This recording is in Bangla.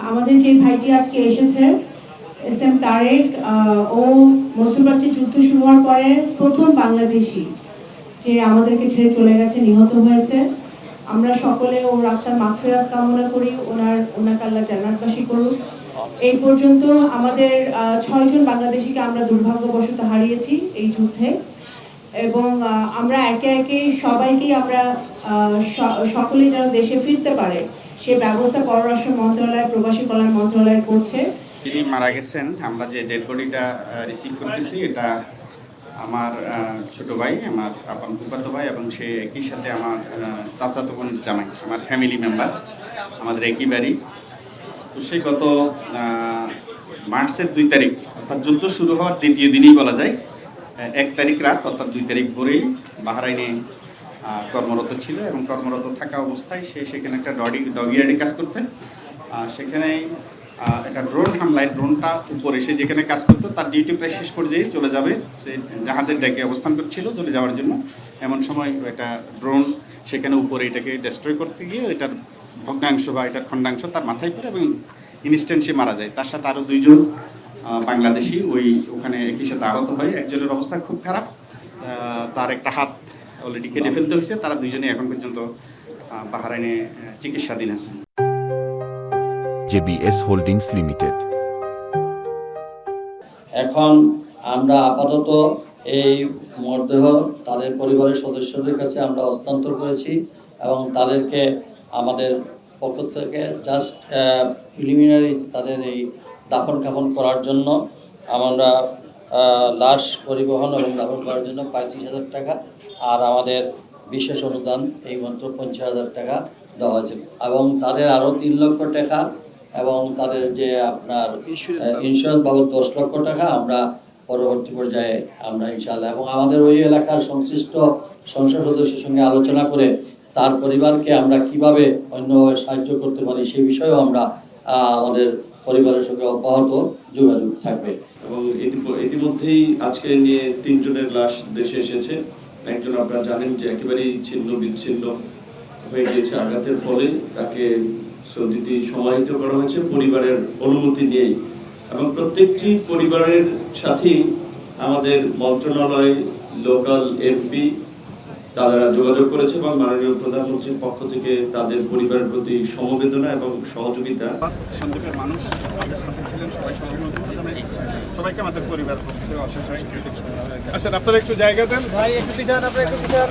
আমাদের যে ভাইটি আজকে এসেছে এস.এম. তারেক, ও মধ্যপ্রাচ্যে যুদ্ধ শুরু হওয়ার পরে প্রথম বাংলাদেশি যে আমাদেরকে ছেড়ে চলে গেছে, নিহত হয়েছে। আমরা সকলে ওর আত্মার মাগফিরাত কামনা করি, ওনাকে আল্লাহ জান্নাতবাসী করুক। এই পর্যন্ত আমাদের 6 জন বাংলাদেশিকে আমরা দুর্ভাগ্যবশত হারিয়েছি এই যুদ্ধে, এবং আমরা একে একে সবাইকেই আমরা সকলেই যেন দেশে ফিরতে পারে সে ব্যবস্থা পররাষ্ট্র মন্ত্রণালয়, প্রবাসী কল্যাণ মন্ত্রণালয় করছে। যিনি মারা গেছেন, আমরা যে ডেড বডিটা রিসিভ করতেছি, এটা আমার ছোট ভাই, আমার আপন ফুফাতো ভাই, এবং সে একই সাথে আমার চাচাতো বোন জামাই, আমার ফ্যামিলি মেম্বার, আমাদের একই বাড়ি। তো সে গত মার্চের 2 তারিখ, অর্থাৎ যুদ্ধ শুরু হওয়ার দ্বিতীয় দিনই বলা যায়, 1 তারিখ রাত অর্থাৎ 2 তারিখ ভোরেই বাহরাইনে কর্মরত ছিল, এবং কর্মরত থাকা অবস্থায় সে সেখানে একটা ডগিয়ার্ডে কাজ করতেন। সেখানে একটা ড্রোন হামলায় ড্রোনটা উপরে, সে যেখানে কাজ করতো তার ডিউটি প্রায় শেষ পর্যায়ে চলে যাবে, সে জাহাজের ডেকে অবস্থান করছিল চলে যাওয়ার জন্য। এমন সময় একটা ড্রোন সেখানে উপরে এটাকে ডেস্ট্রয় করতে গিয়ে এটার ভগ্নাংশ বা এটার খণ্ডাংশ তার মাথায় পড়ে এবং ইনস্ট্যান্ট সে মারা যায়। তার সাথে আরও 2 জন বাংলাদেশি ওখানে একই সাথে আহত হয়। একজনের অবস্থা খুব খারাপ, তার একটা হাত অলরেডি কেটে ফেলতে হয়েছে। তারা 2 জনই এখন পর্যন্ত বাহরাইনে চিকিৎসাধীন আছেন। JBS holdings limited. এখন আমরা আপাতত এই মরদেহ তাদের পরিবারের সদস্যদের কাছে আমরা হস্তান্তর করেছি, এবং তাদেরকে আমাদের পক্ষ থেকে জাস্ট প্রিলিমিনারি তাদের এই দাফন কাফন করার জন্য আমরা লাশ পরিবহন এবং দাফন করার জন্য 35,000 টাকা, আর আমাদের বিশেষ অনুদান এই মাত্র 50,000 টাকা দেওয়া হয়েছে, এবং তাদের আরও 3 লক্ষ টাকা, এবং তাদের যে আপনার ইন্স্যুরেন্স বাবদ 10 লক্ষ টাকা আমরা পরবর্তী পর্যায়ে আমরা ইনশাআল্লাহ, এবং আমাদের ওই এলাকার সংশ্লিষ্ট সংসদ সদস্যের সঙ্গে আলোচনা করে তার পরিবারকে আমরা কিভাবে অন্যভাবে সাহায্য করতে পারি সেই বিষয়েও আমরা আমাদের পরিবারের সঙ্গে অব্যাহত যোগাযোগ থাকবে। এবং ইতিমধ্যেই আজকে নিয়ে 3 জনের লাশ দেশে এসেছে। একজন আপনারা জানেন যে একেবারেই ছিন্ন বিচ্ছিন্ন হয়ে গিয়েছে আঘাতের ফলে, তাকে সৌদিতে সমাহিত করা হয়েছে পরিবারের অনুমতি নিয়েই, এবং প্রত্যেকটি পরিবারের সাথেই আমাদের মন্ত্রণালয়, লোকাল এমপি তারা যোগাযোগ করেছে, এবং মাননীয় প্রধানমন্ত্রীর পক্ষ থেকে তাদের পরিবারের প্রতি সমবেদনা এবং সহযোগিতা। সন্দীপের মানুষ আমাদের সাথে ছিলেন, সবাই সহযোগিতা জানাই, সবাইকে আমাদের পরিবার পক্ষ থেকে অশেষ আসেন। আপনারা একটু জায়গা দেন ভাই, একটু পিছান, আপনারা একটু পিছান।